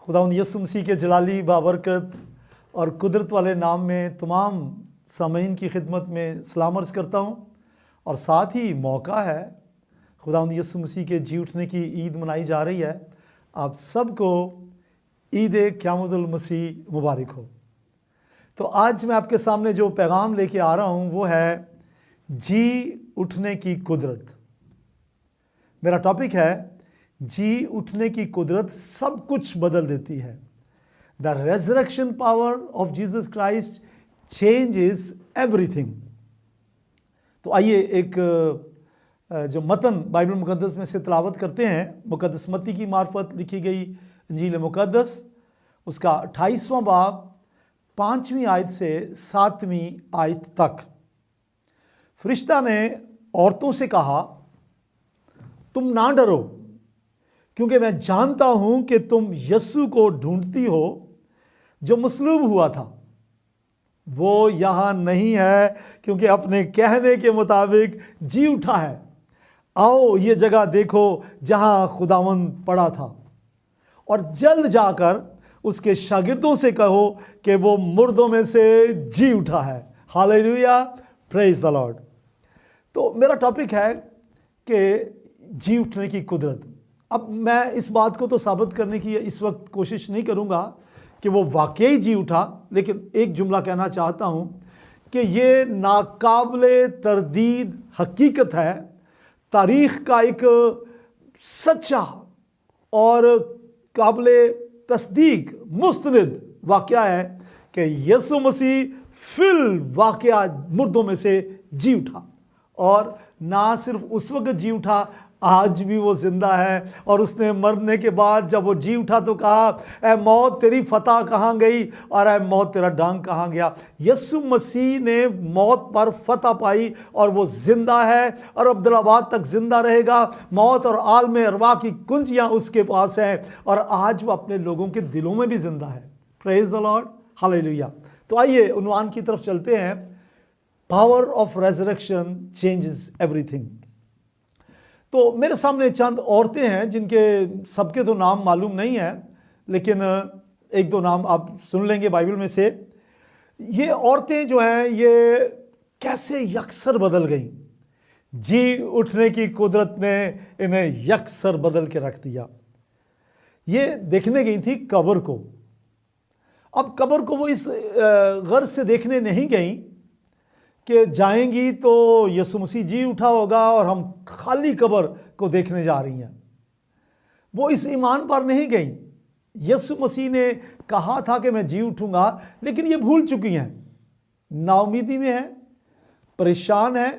खुदावंद यीशु मसीह के जलाली बाबरकत और कुदरत वाले नाम में तमाम सामीन की खिदमत में सलाम अर्ज़ करता हूँ। और साथ ही मौका है, खुदावंद यीशु मसीह के जी उठने की ईद मनाई जा रही है। आप सबको ईद क़यामतुल मसीह मुबारक हो। तो आज मैं आपके सामने जो पैगाम लेके आ रहा हूँ वो है जी उठने की कुदरत। मेरा टॉपिक है जी उठने की कुदरत सब कुछ बदल देती है। The resurrection power of Jesus Christ changes everything. तो आइए एक जो मतन बाइबल मुकद्दस में से तिलावत करते हैं। मुकद्दस मत्ती की मार्फत लिखी गई इंजील मुकद्दस, उसका 28वां बाब 5वीं आयत से 7वीं आयत तक। फरिश्ता ने औरतों से कहा, तुम ना डरो, क्योंकि मैं जानता हूं कि तुम यीशु को ढूंढती हो जो मसलूब हुआ था। वो यहाँ नहीं है, क्योंकि अपने कहने के मुताबिक जी उठा है। आओ ये जगह देखो जहाँ खुदावंद पड़ा था, और जल्द जाकर उसके शागिर्दों से कहो कि वो मुर्दों में से जी उठा है। Hallelujah, praise the Lord. तो मेरा टॉपिक है कि जी उठने की कुदरत। अब मैं इस बात को तो साबित करने की इस वक्त कोशिश नहीं करूंगा कि वो वाकई जी उठा, लेकिन एक जुमला कहना चाहता हूं कि ये नाकाबिले तरदीद हकीकत है, तारीख का एक सच्चा और काबिले तस्दीक मुस्तनिद वाक़या है कि यीशु मसीह फिल वाक़या मुर्दों में से जी उठा। और ना सिर्फ उस वक्त जी उठा, आज भी वो जिंदा है। और उसने मरने के बाद जब वो जी उठा तो कहा, ऐ मौत तेरी फतह कहाँ गई और ऐ मौत तेरा डांग कहाँ गया। यीशु मसीह ने मौत पर फतह पाई और वो जिंदा है और अब्दुल्लाबाद तक जिंदा रहेगा। मौत और आलम अरवा की कुंजियाँ उसके पास हैं और आज वो अपने लोगों के दिलों में भी जिंदा है। Praise the lord, hallelujah. तो आइए उन्वान की तरफ चलते हैं। Power of resurrection changes everything. तो मेरे सामने चंद औरतें हैं जिनके सबके तो नाम मालूम नहीं है, लेकिन एक दो नाम आप सुन लेंगे बाइबल में से। ये औरतें जो हैं ये कैसे यकसर बदल गईं। जी उठने की कुदरत ने इन्हें यकसर बदल के रख दिया। ये देखने गई थी कब्र को। अब कब्र को वो इस गर्ज से देखने नहीं गई कि जाएंगी तो यीशु मसीह जी उठा होगा और हम खाली कब्र को देखने जा रही हैं। वो इस ईमान पर नहीं गई। यीशु मसीह ने कहा था कि मैं जी उठूंगा, लेकिन ये भूल चुकी हैं, नाउमीदी में है, परेशान है।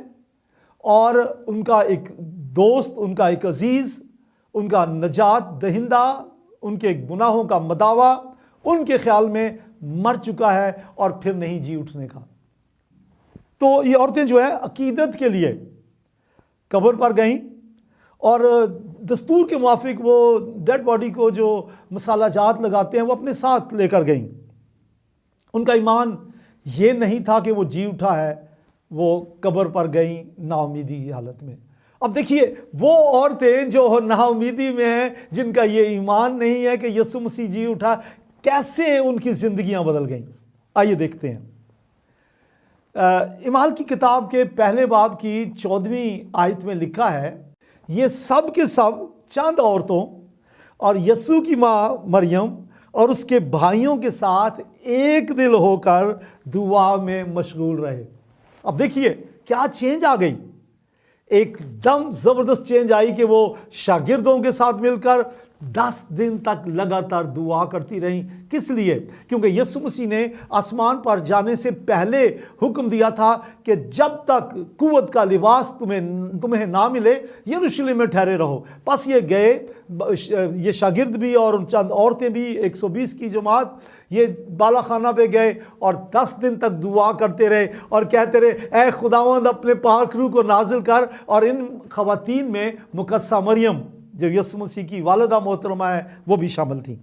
और उनका एक दोस्त, उनका एक अजीज, उनका नजात दहिंदा, उनके गुनाहों का मदावा उनके ख्याल में मर चुका है और फिर नहीं जी उठने का। तो ये औरतें जो है अकीदत के लिए कब्र पर गईं और दस्तूर के मुआफिक वो डेड बॉडी को जो मसाला जात लगाते हैं वो अपने साथ लेकर गईं। उनका ईमान ये नहीं था कि वो जी उठा है। वो कब्र पर गईं नाउमीदी की हालत में। अब देखिए वो औरतें जो नाउमीदी में हैं, जिनका ये ईमान नहीं है कि यीशु मसीह जी उठा, कैसे उनकी जिंदगियां बदल गईं। आइए देखते हैं। इमाल की किताब के पहले बाब की 14वीं आयत में लिखा है, ये सब के सब चंद औरतों और यीशु की माँ मरियम और उसके भाइयों के साथ एक दिल होकर दुआ में मशगूल रहे। अब देखिए क्या चेंज आ गई। एकदम ज़बरदस्त चेंज आई कि वो शागिर्दों के साथ मिलकर 10 दिन तक लगातार दुआ करती रहीं। किस लिए? क्योंकि यीशु मसीह ने आसमान पर जाने से पहले हुक्म दिया था कि जब तक कुव्वत का लिबास तुम्हें ना मिले यरूशलेम में ठहरे रहो। बस ये गए, ये शागिर्द भी और चंद औरतें भी, 120 की जमात, ये बालाखाना पे गए और 10 दिन तक दुआ करते रहे और कहते रहे, ऐ खुदावंद अपने पाक रूह को नाजिल कर। और इन खवातीन में मुकद्दसा मरियम जो यीशु मसीह की वालिदा मोहतरमा है वो भी शामिल थी।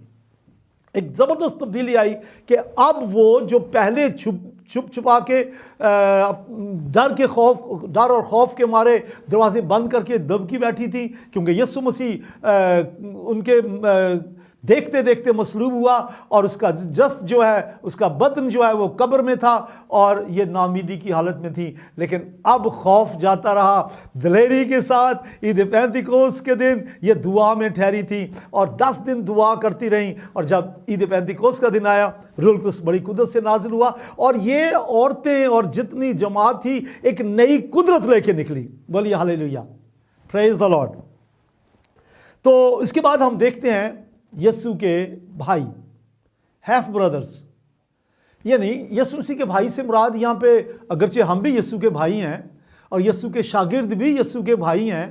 एक ज़बरदस्त तब्दीली आई कि अब वो जो पहले छुप छुपा के डर और खौफ के मारे दरवाजे बंद करके दबकी बैठी थी, क्योंकि यीशु मसीह उनके देखते देखते मसलूब हुआ और उसका जस्त जो है, उसका बदन जो है वो कब्र में था और ये नाउमीदी की हालत में थी। लेकिन अब खौफ जाता रहा। दिलेरी के साथ ईद पेंतिकोस्त के दिन ये दुआ में ठहरी थी और 10 दिन दुआ करती रहीं। और जब ईद पेंतिकोस्त का दिन आया, रूह कुद्स बड़ी कुदरत से नाजिल हुआ और ये औरतें और जितनी जमात थी एक नई कुदरत लेके निकली। बोलिए हालेलुया, प्रेज द लॉर्ड। तो इसके बाद हम देखते हैं यीशु के भाई, हाफ ब्रदर्स, यानी यीशु मसीह के भाई से मुराद यहाँ पे, अगरचे हम भी यीशु के भाई हैं और यीशु के शागिर्द भी यीशु के भाई हैं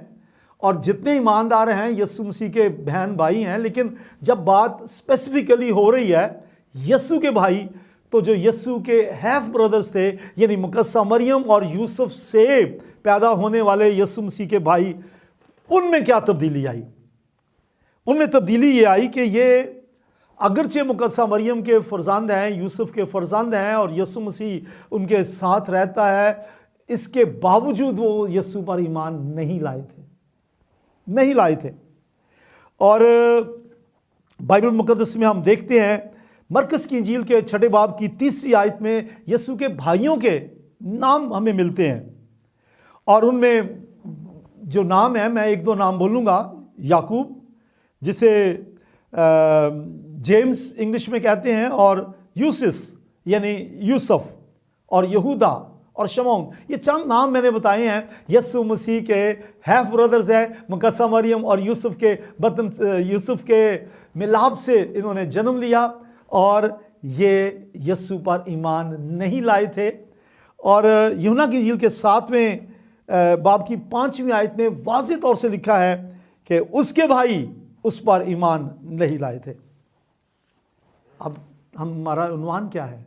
और जितने ईमानदार हैं यीशु मसीह के बहन भाई हैं, लेकिन जब बात स्पेसिफिकली हो रही है यीशु के भाई, तो जो यीशु के हाफ ब्रदर्स थे, यानी मुकद्दसा मरियम और यूसुफ से पैदा होने वाले यीशु मसीह के भाई, उनमें क्या तब्दीली आई? उनमें तब्दीली ये आई कि ये अगरचे मुकद्दसा मरियम के फर्जंद हैं, यूसुफ के फर्जंद हैं और यीशु मसीह उनके साथ रहता है, इसके बावजूद वो यीशु पर ईमान नहीं लाए थे। और बाइबल मुकद्दस में हम देखते हैं, मरकस की इंजील के 6 बाब की 3री आयत में यीशु के भाइयों के नाम हमें मिलते हैं और उनमें जो नाम है, मैं 1-2 नाम बोलूँगा। याकूब, जिसे जेम्स इंग्लिश में कहते हैं, और यूसुफ यानी यूसुफ, और यहूदा और शमौन, ये चंद नाम मैंने बताए हैं। यीशु मसीह के हाफ ब्रदर्स हैं, मुकद्दसा मरियम और यूसुफ के बतन, यूसुफ के मिलाप से इन्होंने जन्म लिया और ये यीशु पर ईमान नहीं लाए थे। और यूहन्ना की इंजील के 7वें बाब की 5वीं आयत में वाज़ेह तौर से लिखा है कि उसके भाई उस पर ईमान नहीं लाए थे। अब हमारा उन्वान क्या है?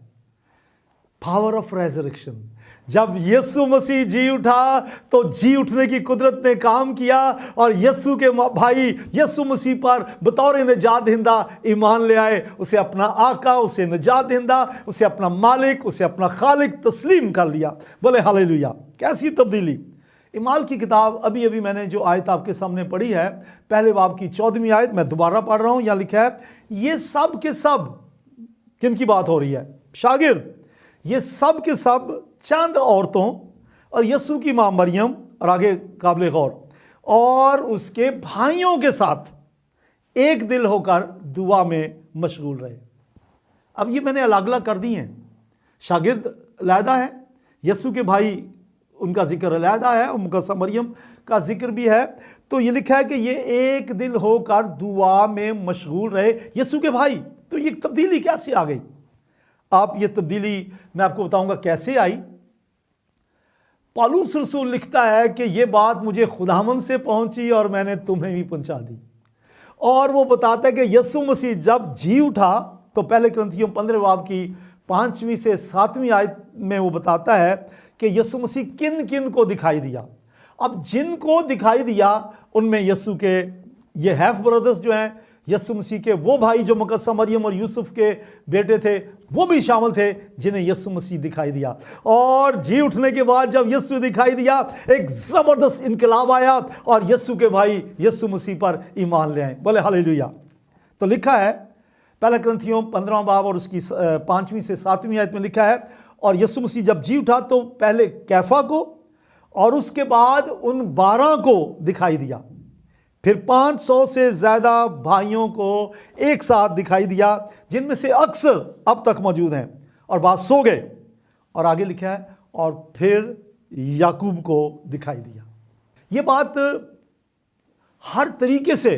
Power of resurrection. जब यीशु मसीह जी उठा तो जी उठने की कुदरत ने काम किया और यीशु के भाई यीशु मसीह पर बतौर निजात दहिंदा ईमान ले आए। उसे अपना आका, उसे निजात दहिंदा, उसे अपना मालिक, उसे अपना खालिक तस्लीम कर लिया। बोले हालेलुया। कैसी तब्दीली! इमाल की किताब अभी अभी मैंने जो आयत आपके सामने पढ़ी है, पहले बाब की 14वीं आयत, मैं दोबारा पढ़ रहा हूं। यहां लिखा है, ये सब के सब, किन की बात हो रही है? शागिर्द। ये सब के सब चंद औरतों और यीशु की मां मरियम, और आगे काबिल गौर, और उसके भाइयों के साथ एक दिल होकर दुआ में मशगूल रहे। अब ये मैंने अलग अलग कर दी हैं। शागिर्द अलहदा है, यीशु के भाई उनका जिक्र अलहदा है और मुकद्दसा मरियम का जिक्र भी है। तो ये लिखा है कि ये एक दिल होकर दुआ में मशगूल रहे, यीशु के भाई। तो ये तब्दीली कैसे आ गई? आप ये तब्दीली मैं आपको बताऊंगा कैसे आई। पौलुस रसूल लिखता है कि ये बात मुझे खुदावंद से पहुंची और मैंने तुम्हें भी पहुंचा दी। और वो बताता है कि यीशु मसीह जब जी उठा तो पहले कुरिन्थियों 15 बाब की 5वीं से 7वीं आयत में वो बताता है कि यीशु मसीह किन किन को दिखाई दिया। अब जिनको दिखाई दिया उनमें यीशु के ये हाफ ब्रदर्स जो हैं, यीशु मसीह के वो भाई जो मुकद्दसा मरियम और यूसुफ के बेटे थे, वो भी शामिल थे जिन्हें यीशु मसीह दिखाई दिया। और जी उठने के बाद जब यीशु दिखाई दिया, एक ज़बरदस्त इनकलाब आया और यीशु के भाई यीशु मसीह पर ईमान ले आए। बोले हालेलुया। तो लिखा है पहला कुरिन्थियों 15 बाब और उसकी 5वीं से 7वीं आयत में लिखा है, और यीशु मसीह जब जी उठा तो पहले कैफा को और उसके बाद उन 12 को दिखाई दिया, फिर 500 से ज़्यादा भाइयों को एक साथ दिखाई दिया, जिनमें से अक्सर अब तक मौजूद हैं और बाद सो गए। और आगे लिखा है, और फिर याकूब को दिखाई दिया। ये बात हर तरीके से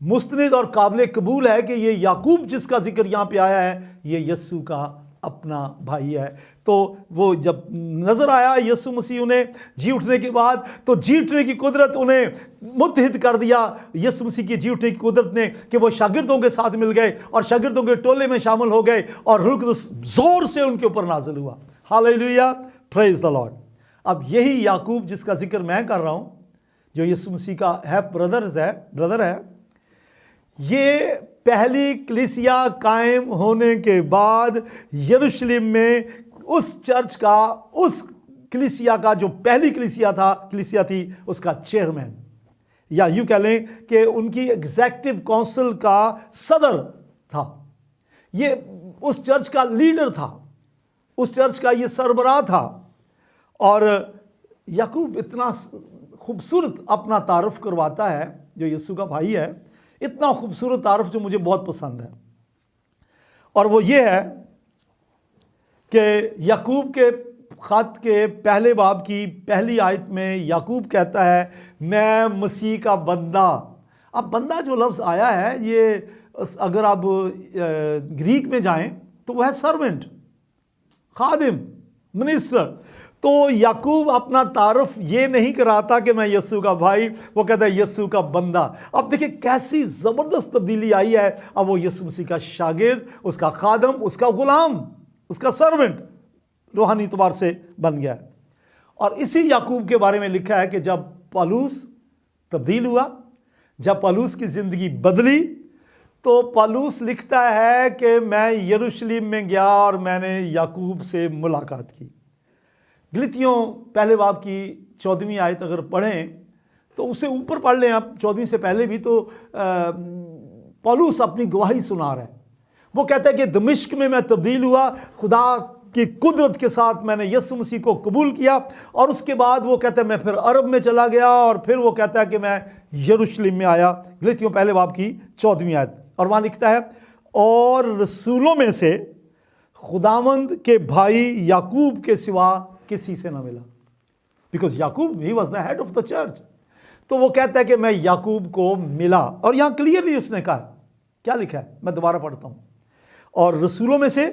मुस्तनिद और काबिल कबूल है कि ये याकूब जिसका जिक्र यहाँ पे आया है, ये यीशु का अपना भाई है। तो वो जब नजर आया यीशु मसीह उन्हें जी उठने के बाद, तो जी उठने की कुदरत उन्हें मुत्तहिद कर दिया यीशु मसीह की जी उठने की कुदरत ने, कि वो शागिर्दों के साथ मिल गए और शागिर्दों के टोले में शामिल हो गए और रूह कुद्स जोर से उनके ऊपर नाजिल हुआ। Hallelujah, praise the Lord. अब यही याकूब जिसका जिक्र मैं कर रहा हूं, जो यीशु मसीह का हाफ ब्रदर है, ये पहली कलीसिया कायम होने के बाद यरूशलेम में उस चर्च का, उस कलीसिया का जो पहली कलीसिया थी, उसका चेयरमैन, या यूँ कह लें कि उनकी एग्जेक्टिव काउंसिल का सदर था, ये उस चर्च का लीडर था, उस चर्च का ये सरबराह था। और याकूब इतना खूबसूरत अपना तारुफ करवाता है, जो यीशु का भाई है, इतना खूबसूरत तारुफ जो मुझे बहुत पसंद है। और वो ये है कि याकूब के ख़त के पहले बाब की पहली आयत में याकूब कहता है, मैं मसीह का बंदा। अब बंदा जो लफ्ज़ आया है, ये अगर आप ग्रीक में जाएं तो वह है सर्वेंट, खादिम, मिनिस्टर। तो याकूब अपना तारुफ ये नहीं कराता कि मैं यीशु का भाई, वो कहता है यीशु का बंदा। अब देखिए कैसी ज़बरदस्त तब्दीली आई है। अब वो यीशु मसीह का शागिर्द, उसका खादम, उसका गुलाम, उसका सर्वेंट रूहानी एतबार से बन गया है। और इसी याकूब के बारे में लिखा है कि जब पौलुस तब्दील हुआ, जब पौलुस की ज़िंदगी बदली, तो पौलुस लिखता है कि मैं यरूशलेम में गया और मैंने याकूब से मुलाकात की। गलतियों पहले बाब की 14वीं आयत अगर पढ़ें तो उसे ऊपर पढ़ लें आप, 14वीं से पहले भी, तो पौलुस अपनी गवाही सुना रहा है। वो कहता है कि दमिश्क में मैं तब्दील हुआ, खुदा की कुदरत के साथ मैंने यीशु मसीह को कबूल किया। और उसके बाद वो कहता है मैं फिर अरब में चला गया, और फिर वो कहता है कि मैं यरूशलेम में आया। गलतियों पहले बाब की 14वीं आयत। और वहाँ लिखता है, और रसूलों में से खुदावंद के भाई याकूब के सिवा किसी से ना मिला, because Yakub he was the head of the church. तो वो कहता है कि मैं याकूब को मिला। और यहाँ क्लियरली उसने कहा, क्या लिखा है, मैं दोबारा पढ़ता हूँ, और रसूलों में से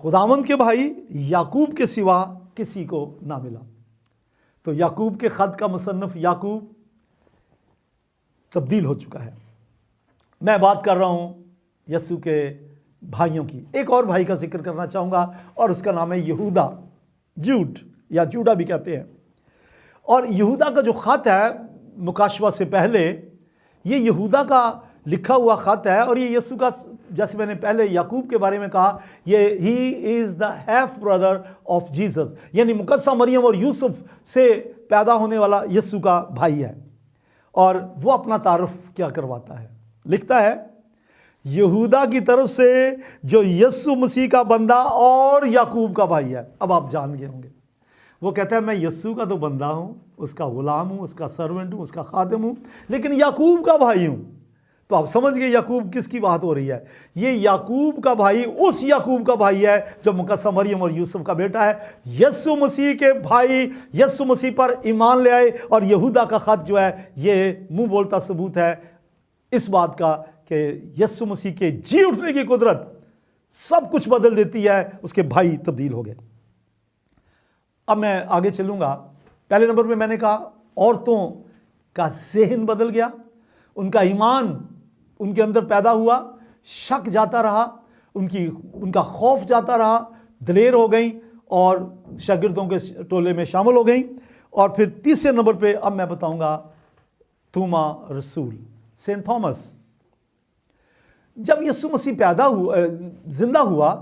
खुदावंद के भाई याकूब के सिवा किसी को ना मिला। तो याकूब के ख़त का मुसन्नफ़ याकूब तब्दील हो चुका है। मैं बात कर रहा हूँ यीशु के भाइयों की। एक और भाई का जिक्र करना चाहूँगा, और उसका नाम है यहूदा, जूड या जूडा भी कहते हैं। और यहूदा का जो ख़त है मुकाशवा से पहले, ये यहूदा का लिखा हुआ ख़त है। और ये यीशु का, जैसे मैंने पहले याकूब के बारे में कहा, ये he is the half brother of Jesus, यानी मुकद्दसा मरियम और यूसुफ से पैदा होने वाला यीशु का भाई है। और वो अपना तारुफ क्या करवाता है, लिखता है, यहूदा की तरफ से जो यीशु मसीह का बंदा और याकूब का भाई है। अब आप जान गए होंगे, वो कहता है मैं यीशु का तो बंदा हूँ, उसका गुलाम हूँ, उसका सर्वेंट हूँ, उसका खादिम हूँ, लेकिन याकूब का भाई हूँ। तो आप समझ गए याकूब किसकी बात हो रही है। ये याकूब का भाई उस याकूब का भाई है जो मुकद्दसा मरियम और यूसुफ का बेटा है। यीशु मसीह के भाई यीशु मसीह पर ईमान ले आए। और यहूदा का ख़त जो है, ये मुंह बोलता सबूत है इस बात का कि यीशु मसीह के जी उठने की कुदरत सब कुछ बदल देती है। उसके भाई तब्दील हो गए। अब मैं आगे चलूँगा। पहले नंबर पे मैंने कहा औरतों का ज़हन बदल गया, उनका ईमान उनके अंदर पैदा हुआ, शक जाता रहा, उनका खौफ जाता रहा, दिलेर हो गई और शागिर्दों के टोले में शामिल हो गई। और फिर तीसरे नंबर पे अब मैं बताऊंगा थोमा रसूल, सेंट थॉमस। जब यीशु मसीह जिंदा हुआ,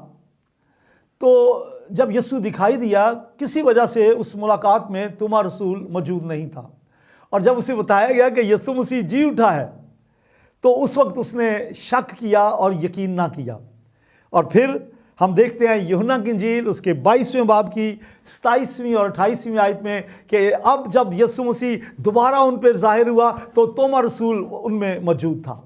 तो जब यीशु दिखाई दिया, किसी वजह से उस मुलाकात में थोमा रसूल मौजूद नहीं था। और जब उसे बताया गया कि यीशु मसीह जी उठा है, तो उस वक्त उसने शक किया और यकीन ना किया। और फिर हम देखते हैं यूहन्ना की इंजील उसके 22वें बाब की 27वीं और 28वीं आयत में कि अब जब यीशु मसीह दोबारा उन पर ज़ाहिर हुआ, तो तोमा रसूल उनमें मौजूद था।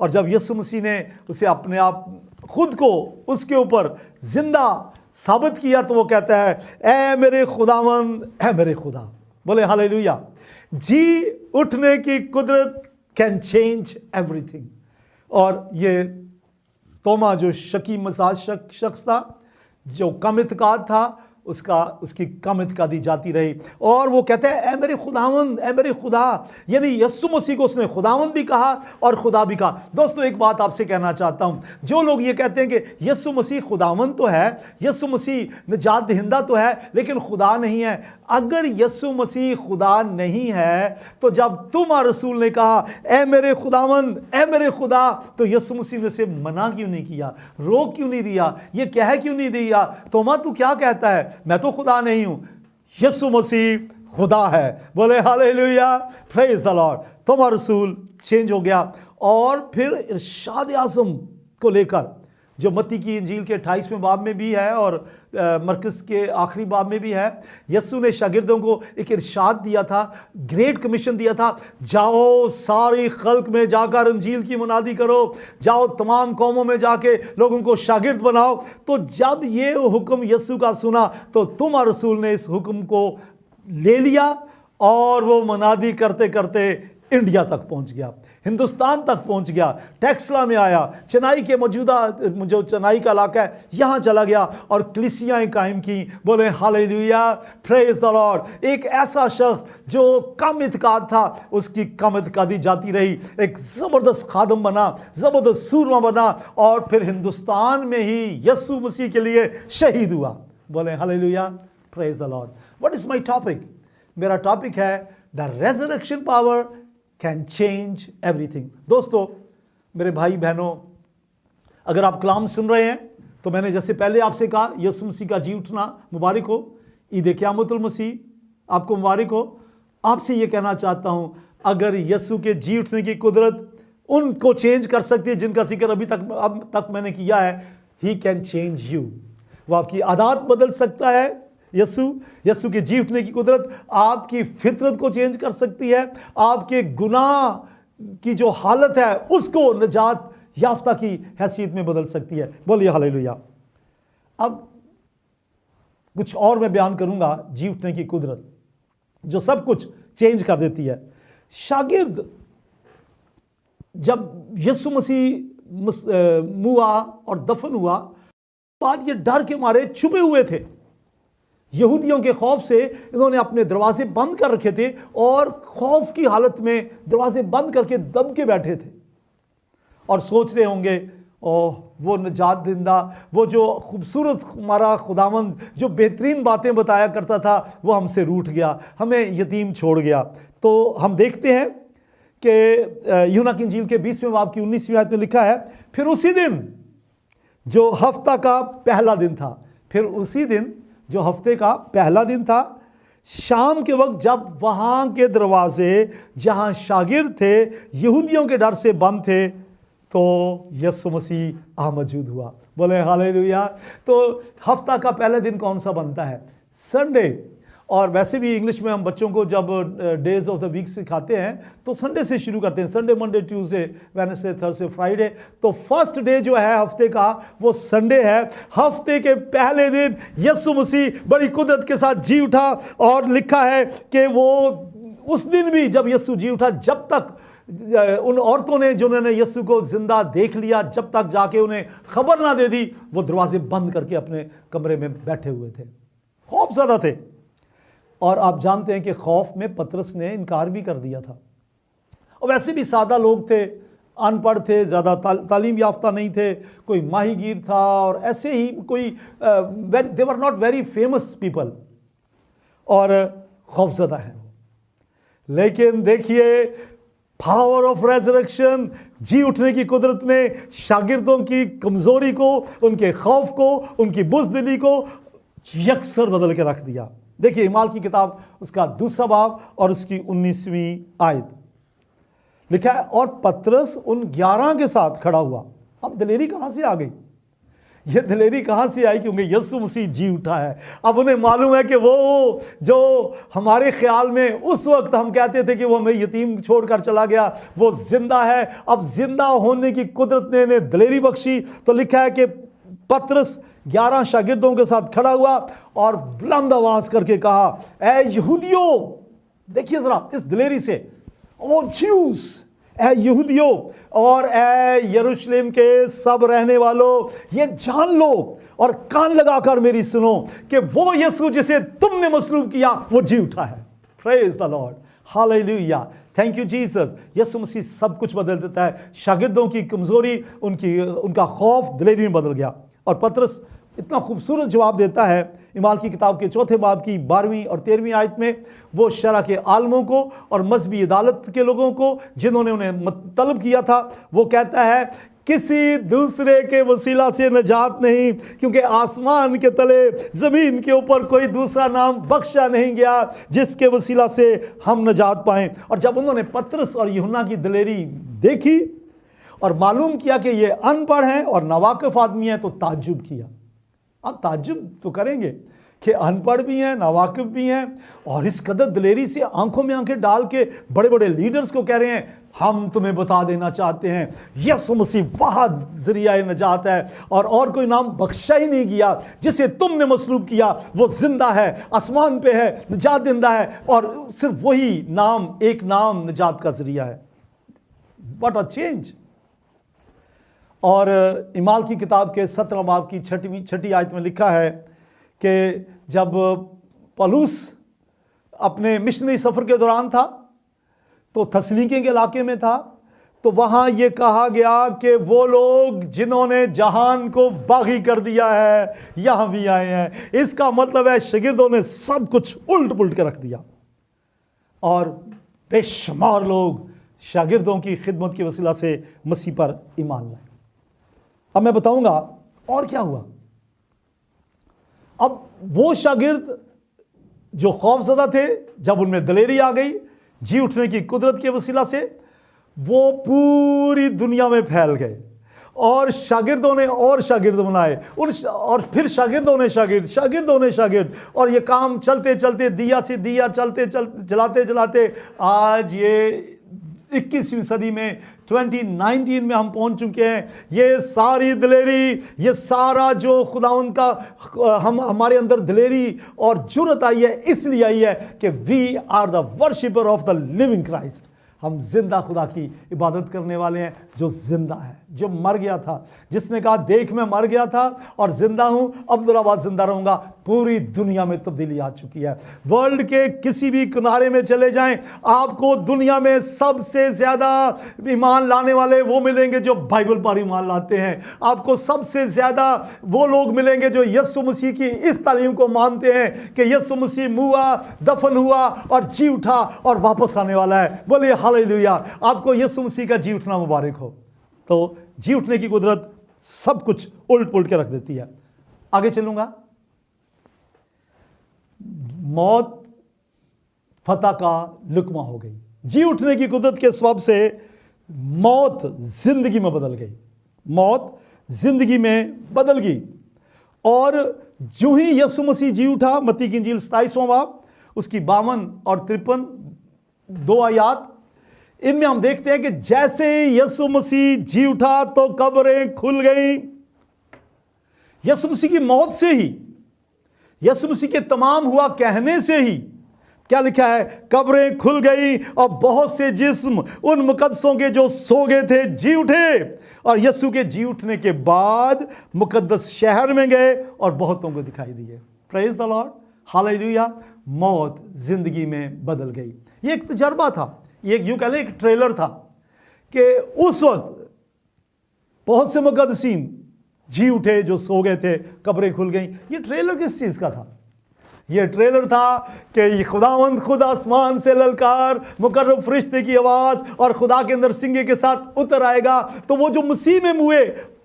और जब यीशु मसीह ने उसे अपने आप खुद को उसके ऊपर जिंदा साबित किया, तो वो कहता है, ए मेरे खुदावंद, ए मेरे खुदा। बोले हालेलुया। जी उठने की कुदरत कैन चेंज एवरीथिंग। और ये तोमा जो शकी मसाज शख्स था, जो कम इत्काद था, उसकी कम इत्कादी जाती रही। और वो कहते हैं, ए मेरे खुदावंद, ए मेरे खुदा, यानी यीशु मसीह को उसने खुदावंद भी कहा और खुदा भी कहा। दोस्तों एक बात आपसे कहना चाहता हूँ, जो लोग ये कहते हैं कि यीशु मसीह खुदावंद तो है, यीशु मसीह निजात दहिंदा तो है, लेकिन खुदा नहीं है। अगर यीशु मसीह खुदा नहीं है, तो जब तोमा रसूल ने कहा, ए मेरे खुदावंद, ए मेरे खुदा, तो यीशु मसीह ने उसे मना क्यों नहीं किया, रोक क्यों नहीं दिया, ये कह क्यों नहीं दिया, तोमा तू क्या कहता है, मैं तो खुदा नहीं हूं। यीशु मसीह खुदा है। बोले हालेलुया, प्रेज द लॉर्ड। तोमा रसूल चेंज हो गया। और फिर इरशाद आज़म को लेकर जो मत्ती की इंजील के 28वें बाब में भी है और मरकस के आखिरी बाब में भी है, यीशु ने शागिर्दों को एक इरशाद दिया था, ग्रेट कमीशन दिया था, जाओ सारी खल्क में जाकर इंजील की मुनादी करो, जाओ तमाम कौमों में जाके लोगों को शागिर्द बनाओ। तो जब ये हुक्म यीशु का सुना तो तोमा रसूल ने इस हुक्म को ले लिया और वो मुनादी करते करते इंडिया तक पहुंच गया, हिंदुस्तान तक पहुंच गया, टेक्सला में आया, चेन्नई के मौजूदा जो चेन्नई का इलाका है यहाँ चला गया और कलीसियाएं कायम की। बोले हालेलुया, प्रेज द लॉर्ड। एक ऐसा शख्स जो कम इत्काद था, उसकी कम इत्कादी जाती रही, एक ज़बरदस्त खादम बना, ज़बरदस्त सूरमा बना और फिर हिंदुस्तान में ही यीशु मसीह के लिए शहीद हुआ। बोले hallelujah, praise the Lord. What is my topic? मेरा टॉपिक है the resurrection power can change everything. दोस्तों, मेरे भाई बहनों, अगर आप कलाम सुन रहे हैं तो मैंने जैसे पहले आपसे कहा, यीशु मसीह का जी उठना मुबारक हो, ईद क़यामतुल मसीह आपको मुबारक हो। आपसे ये कहना चाहता हूं, अगर यीशु के जी उठने की कुदरत उनको चेंज कर सकती है जिनका जिक्र अब तक मैंने किया है, ही कैन चेंज यू। वो आपकी आदत बदल सकता है। यीशु के जी उठने की कुदरत आपकी फितरत को चेंज कर सकती है, आपके गुनाह की जो हालत है उसको निजात याफ्ता की हैसियत में बदल सकती है। बोलिए हालेलुया। अब कुछ और मैं बयान करूंगा, जी उठने की कुदरत जो सब कुछ चेंज कर देती है। शागिर्द जब यीशु मसीह मुआ और दफन हुआ, बाद ये डर के मारे छुपे हुए थे। यहूदियों के खौफ से इन्होंने अपने दरवाजे बंद कर रखे थे और खौफ की हालत में दरवाजे बंद करके दब के बैठे थे और सोच रहे होंगे, ओह वो निजात दिंदा, वो जो खूबसूरत हमारा खुदावंद जो बेहतरीन बातें बताया करता था वो हमसे रूठ गया, हमें यतीम छोड़ गया। तो हम देखते हैं कि यूहन्ना की इंजील के 20वें बाब की 19वीं आयत में लिखा है, फिर उसी दिन जो हफ्ता का पहला दिन था, फिर उसी दिन जो हफ्ते का पहला दिन था, शाम के वक्त जब वहाँ के दरवाजे जहाँ शागिर्द थे यहूदियों के डर से बंद थे, तो यीशु मसीह आ मौजूद हुआ। बोले हालेलुया। तो हफ्ता का पहला दिन कौन सा बनता है? संडे। और वैसे भी इंग्लिश में हम बच्चों को जब डेज ऑफ द वीक सिखाते हैं तो संडे से शुरू करते हैं, Sunday, Monday, Tuesday, Wednesday, Thursday, Friday. तो फर्स्ट डे जो है हफ्ते का वो संडे है। हफ्ते के पहले दिन यीशु मसीह बड़ी कुदरत के साथ जी उठा और लिखा है कि वो उस दिन भी जब यीशु जी उठा, जब तक उन औरतों ने जिन्होंने यीशु को जिंदा देख लिया, जब तक जाके उन्हें खबर ना दे दी, वो दरवाजे बंद करके अपने कमरे में बैठे हुए थे, खौफ ज़्यादा थे। और आप जानते हैं कि खौफ में पतरस ने इनकार भी कर दिया था। और वैसे भी सादा लोग थे, अनपढ़ थे, ज़्यादा तालीम याफ्ता नहीं थे, कोई माहीगीर था और ऐसे ही कोई they were not very famous people और खौफज़दा है। लेकिन देखिए, पावर ऑफ रेजरेक्शन, जी उठने की कुदरत ने शागिर्दों की कमज़ोरी को, उनके खौफ को, उनकी बुज़दिली को यकसर बदल के रख दिया। देखिए इमाल की किताब उसका 2 बाब और उसकी 19वीं आयत लिखा है, और पतरस उन 11 के साथ खड़ा हुआ। अब दिलेरी कहाँ से आ गई? ये दिलेरी कहाँ से आई? क्योंकि यीशु मसीह जी उठा है। अब उन्हें मालूम है कि वो जो हमारे ख्याल में उस वक्त हम कहते थे कि वो हमें यतीम छोड़कर चला गया, वो जिंदा है। अब जिंदा होने की कुदरत ने इन्हें दिलेरी बख्शी। तो लिखा है कि पतरस 11 शागिर्दों के साथ खड़ा हुआ और बुलंद आवाज करके कहा, ए यहूदियों, देखिए जरा इस दिलेरी से, ओ ज्यूज, ए यहूदियों और ए यरूशलेम के सब रहने वालों, ये जान लो और कान लगाकर मेरी सुनो कि वो यीशु जिसे तुमने मसलूब किया वो जी उठा है। Praise the lord, hallelujah, thank you Jesus. यीशु मसीह सब कुछ बदल देता है। शागिर्दों की कमजोरी, उनका खौफ दिलेरी में बदल गया। और पतरस इतना खूबसूरत जवाब देता है इमाल की किताब के 4 बाब की 12वीं और 13वीं आयत में। वो शरा के आलमों को और मजहबी अदालत के लोगों को जिन्होंने उन्हें तलब किया था, वो कहता है किसी दूसरे के वसीला से निजात नहीं, क्योंकि आसमान के तले ज़मीन के ऊपर कोई दूसरा नाम बख्शा नहीं गया जिसके वसीला से हम निजात पाएं। और जब उन्होंने पतरस और यूहन्ना की दिलेरी देखी और मालूम किया कि ये अनपढ़ हैं और नावाकिफ आदमी हैं, तो ताज्जुब किया। आप ताज्जुब तो करेंगे कि अनपढ़ भी हैं, नावाकिफ भी हैं, और इस कदर दिलेरी से आंखों में आंखें डाल के बड़े बड़े लीडर्स को कह रहे हैं, हम तुम्हें बता देना चाहते हैं यीशु मसीह वह ज़रिया नजात है, और कोई नाम बख्शा ही नहीं गया जिसे तुमने मसलूब किया, वो जिंदा है, आसमान पे है, निजात देंदा है, और सिर्फ वही नाम, एक नाम निजात का ज़रिया है। What a change. और इमाल की किताब के 17 बाब की 6ठी आयत में लिखा है कि जब पौलुस अपने मिशनरी सफ़र के दौरान था तो थस्सलुनीके के इलाके में था, तो वहाँ ये कहा गया कि वो लोग जिन्होंने जहान को बागी कर दिया है यहाँ भी आए हैं। इसका मतलब है शागिर्दों ने सब कुछ उल्ट पुलट के रख दिया, और बेशुमार लोग शागिर्दों की खिदमत की वसीला से मसीह पर ईमान लाए। अब मैं बताऊंगा और क्या हुआ। अब वो शागिर्द जो खौफज़दा थे, जब उनमें दिलेरी आ गई जी उठने की कुदरत के वसीला से, वो पूरी दुनिया में फैल गए, और शागिर्दों ने और शागिर्द बनाए, और फिर शागिर्दों ने शागिर्द, और ये काम चलते चलते दिया से दिया जलाते जलाते आज ये 21वीं सदी में 2019 में हम पहुंच चुके हैं। ये सारी दिलेरी, ये सारा जो खुदावंद का हमारे अंदर दिलेरी और जुर्रत आई है, इसलिए आई है कि we are the worshipper of the living Christ. हम जिंदा खुदा की इबादत करने वाले हैं जो जिंदा है, जो मर गया था, जिसने कहा देख मैं मर गया था और जिंदा हूं, अब जरा बाद जिंदा रहूंगा। पूरी दुनिया में तब्दीली आ चुकी है। वर्ल्ड के किसी भी किनारे में चले जाएं, आपको दुनिया में सबसे ज्यादा ईमान लाने वाले वो मिलेंगे जो बाइबल पर ईमान लाते हैं। आपको सबसे ज्यादा वो लोग मिलेंगे जो यीशु मसीह की इस तालीम को मानते हैं कि यीशु मसीह मुआ, दफन हुआ और जी उठा और वापस आने वाला है। बोलिए हालेलुया। आपको यीशु मसीह का जी उठना मुबारक हो। तो जी उठने की कुदरत सब कुछ उल्ट पुलट के रख देती है। आगे चलूंगा। मौत फतह का लुकमा हो गई। जी उठने की कुदरत के सबब से मौत जिंदगी में बदल गई, मौत जिंदगी में बदल गई। और जो ही यीशु मसीह जी उठा, मत्ती की इंजील 27वां बाब उसकी 52 और 53 दो आयात, इनमें हम देखते हैं कि जैसे ही यीशु मसीह जी उठा तो कब्रें खुल गई। यीशु मसीह की मौत से ही, यीशु मसीह के तमाम हुआ कहने से ही क्या लिखा है, कब्रें खुल गई और बहुत से जिस्म उन मुकद्दसों के जो सो गए थे जी उठे। और यीशु के जी उठने के बाद मुकद्दस शहर में गए और बहुतों को दिखाई दिए। Praise the lord, hallelujah. मौत जिंदगी में बदल गई। ये एक तजर्बा था, ये यूं कह लें एक ट्रेलर था कि उस वक्त बहुत से मुकद्दसीन जी उठे जो सो गए थे, कब्रें खुल गई। ये ट्रेलर किस चीज़ का था? ये ट्रेलर था कि खुदावंद खुद आसमान से ललकार, मुकर्रब फरिश्ते की आवाज़ और खुदा के अंदर सिंगे के साथ उतर आएगा। तो वो जो मसीह में हुए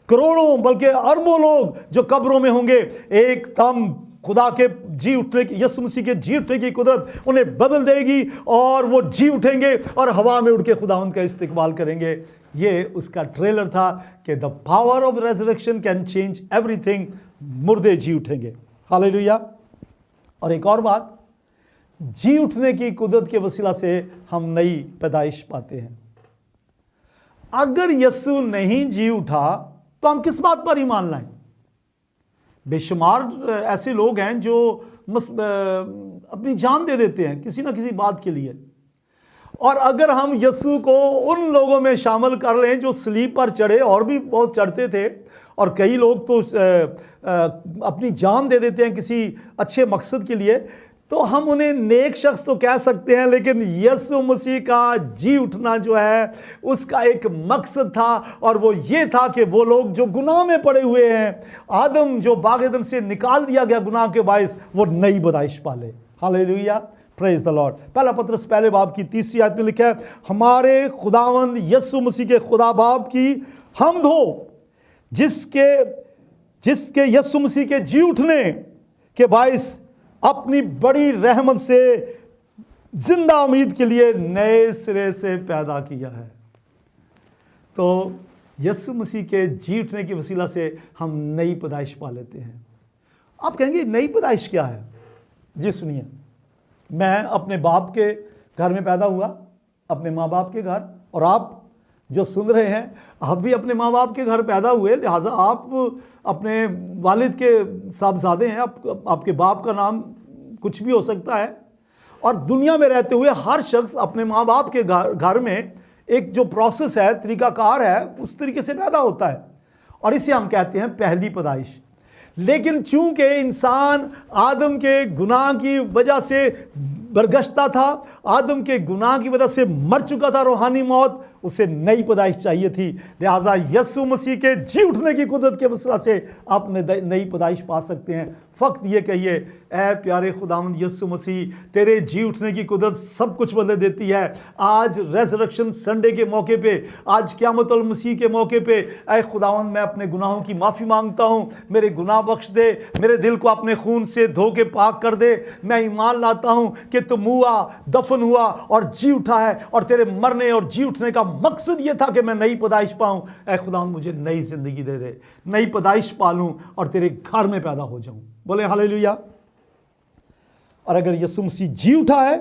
करोड़ों बल्कि अरबों लोग जो कब्रों में होंगे, एकदम खुदा के जी उठने की, यीशु मसीह के जी उठने की कुदरत उन्हें बदल देगी और वो जी उठेंगे और हवा में उड़ के खुदावंद का इस्तकबाल करेंगे। ये उसका ट्रेलर था कि the power of resurrection can change everything. मुर्दे जी उठेंगे। हालेलुया। और एक और बात, जी उठने की कुदरत के वसीला से हम नई पैदाइश पाते हैं। अगर यीशु नहीं जी उठा तो हम किस बात पर ईमान लाएं? बेशुमार ऐसे लोग हैं जो अपनी जान दे देते हैं किसी ना किसी बात के लिए। और अगर हम यीशु को उन लोगों में शामिल कर लें जो सलीब पर चढ़े, और भी बहुत चढ़ते थे, और कई लोग तो अपनी जान दे देते हैं किसी अच्छे मकसद के लिए, तो हम उन्हें नेक शख्स तो कह सकते हैं। लेकिन यीशु मसीह का जी उठना जो है उसका एक मकसद था, और वो ये था कि वो लोग जो गुनाह में पड़े हुए हैं, आदम जो बाग एदन से निकाल दिया गया गुनाह के बायस, वो नई पैदाइश पाले। Hallelujah, praise the Lord. पहला पत्रस पहले बाब की 3री आयत में लिखा है, हमारे खुदावंद यीशु मसीह के खुदा बाप की हम्द हो जिसके यीशु मसीह के जी उठने के बाइस अपनी बड़ी रहमत से जिंदा उम्मीद के लिए नए सिरे से पैदा किया है। तो यीशु मसीह के जी उठने की वसीला से हम नई पैदाइश पा लेते हैं। आप कहेंगे नई पैदाइश क्या है? जी सुनिए, मैं अपने बाप के घर में पैदा हुआ, अपने माँ बाप के घर, और आप जो सुन रहे हैं आप भी अपने माँ बाप के घर पैदा हुए, लिहाजा आप अपने वालिद के साहबजादे हैं। आपके बाप का नाम कुछ भी हो सकता है। और दुनिया में रहते हुए हर शख्स अपने माँ बाप के घर में एक जो प्रोसेस है, तरीकाकार है, उस तरीके से पैदा होता है, और इसे हम कहते हैं पहली पैदाइश। लेकिन चूंकि इंसान आदम के गुनाह की वजह से बरगश्ता था, आदम के गुनाह की वजह से मर चुका था, रूहानी मौत, उसे नई पैदाइश चाहिए थी। लिहाजा यीशु मसीह के जी उठने की कुदरत के वसीला से आप नई पैदाइश पा सकते हैं। फ़क्त ये कहिए, ऐ प्यारे खुदावंद यीशु मसीह, तेरे जी उठने की कुदरत सब कुछ बदल देती है। आज रेज़रेक्शन संडे के मौके पे, आज क़यामतुल मसीह के मौके पे, ऐ खुदावंद मैं अपने गुनाहों की माफ़ी मांगता हूँ, मेरे गुनाह बख्श दे, मेरे दिल को अपने खून से धो के पाक कर दे। मैं ईमान लाता हूँ कि तू मुआ, दफन हुआ और जी उठा है, और तेरे मरने और जी उठने का मकसद ये था कि मैं नई पैदाइश पाऊँ। ऐ खुदावंद मुझे नई ज़िंदगी दे दे, नई पैदाइश पालूँ और तेरे घर में पैदा हो जाऊँ। बोले हालेलुया। और अगर यीशु मसीह जी उठा है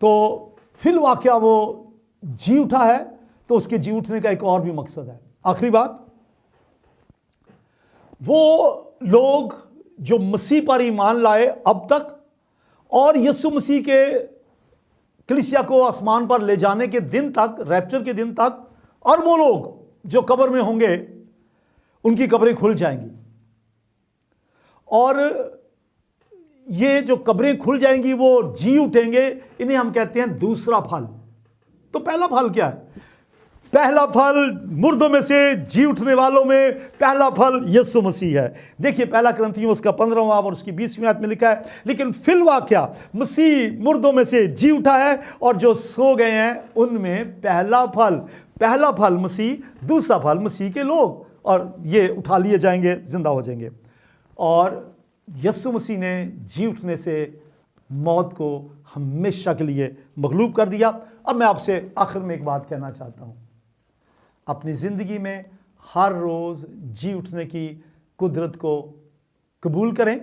तो फिर वाकया वो जी उठा है, तो उसके जी उठने का एक और भी मकसद है। आखिरी बात, वो लोग जो मसीह पर ईमान लाए अब तक, और यीशु मसीह के कलीसिया को आसमान पर ले जाने के दिन तक, रैप्चर के दिन तक, और वो लोग जो कब्र में होंगे उनकी कब्रें खुल जाएंगी। और ये जो कब्रें खुल जाएंगी वो जी उठेंगे, इन्हें हम कहते हैं दूसरा फल। तो पहला फल क्या है? पहला फल मुर्दों में से जी उठने वालों में पहला फल यीशु मसीह है। देखिए पहला कुरिन्थियों उसका 15वां बाब और उसकी 20वीं आयत में लिखा है, लेकिन फिल वाकया मसीह मुर्दों में से जी उठा है, और जो सो गए हैं उनमें पहला फल मसीह, दूसरा फल मसीह के लोग, और ये उठा लिए जाएंगे, जिंदा हो जाएंगे। और यीशु मसीह ने जी उठने से मौत को हमेशा के लिए मगलूब कर दिया। अब मैं आपसे आखिर में एक बात कहना चाहता हूँ, अपनी ज़िंदगी में हर रोज़ जी उठने की कुदरत को कबूल करें।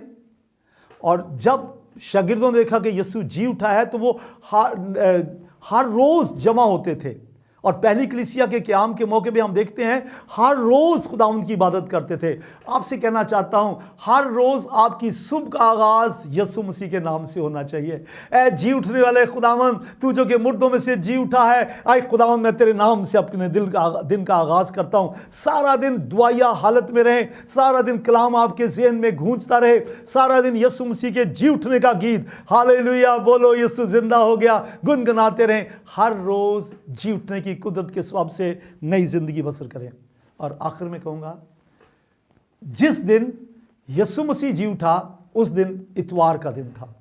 और जब शागिर्दों ने देखा कि यीशु जी उठा है तो वो हर रोज़ जमा होते थे, और पहली कलीसिया के क़याम के मौके पे हम देखते हैं हर रोज़ खुदावंद की इबादत करते थे। आपसे कहना चाहता हूँ, हर रोज़ आपकी सुबह का आगाज़ यीशु मसीह के नाम से होना चाहिए। ऐ जी उठने वाले खुदावंद, तू जो कि मुर्दों में से जी उठा है, आए खुदावंद मैं तेरे नाम से अपने दिन का आगाज़ करता हूँ। सारा दिन दुआया हालत में रहे, सारा दिन कलाम आपके ज़हन में गूंजता रहे, सारा दिन यीशु मसीह के जी उठने का गीत, हालेलुया बोलो यीशु जिंदा हो गया, गुनगुनाते रहें। हर रोज़ जी उठने की कुदरत के स्वाब से नई जिंदगी बसर करें। और आखिर में कहूंगा, जिस दिन यीशु मसीह जी उठा उस दिन इतवार का दिन था,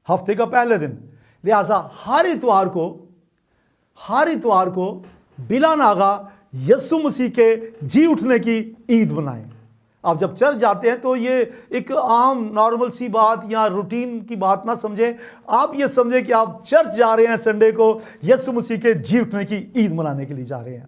हफ्ते का पहले दिन। लिहाजा हर इतवार को बिला नागा यीशु मसीह के जी उठने की ईद मनाएं। आप जब चर्च जाते हैं तो ये एक आम नॉर्मल सी बात या रूटीन की बात ना समझें, आप ये समझें कि आप चर्च जा रहे हैं संडे को यीशु मसीह के जी उठने की ईद मनाने के लिए जा रहे हैं।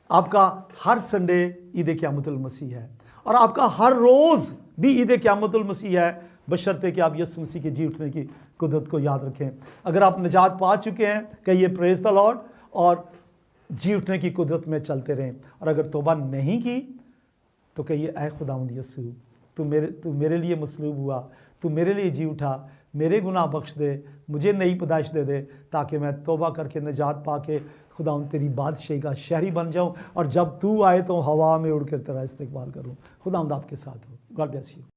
आपका हर संडे ईद क़यामतुल मसीह है, और आपका हर रोज़ भी ईद क़यामतुल मसीह है, बशर्ते कि आप यीशु मसीह के जी उठने की कुदरत को याद रखें। अगर आप निजात पा चुके हैं, कहिए प्रेज़ द लॉर्ड, और जी उठने की कुदरत में चलते रहें। और अगर तौबा नहीं की तो कहिए, ऐ खुदावंद यीशु, तू मेरे लिए मसलूब हुआ, तू मेरे लिए जी उठा, मेरे गुनाह बख्श दे, मुझे नई पैदाइश दे दे, ताकि मैं तौबा करके निजात पाके खुदावंद तेरी बादशाही का शहरी बन जाऊं, और जब तू आए तो हवा में उड़ कर तेरा इस्तकबाल करूं। खुदावंद आपके साथ हो। God bless you.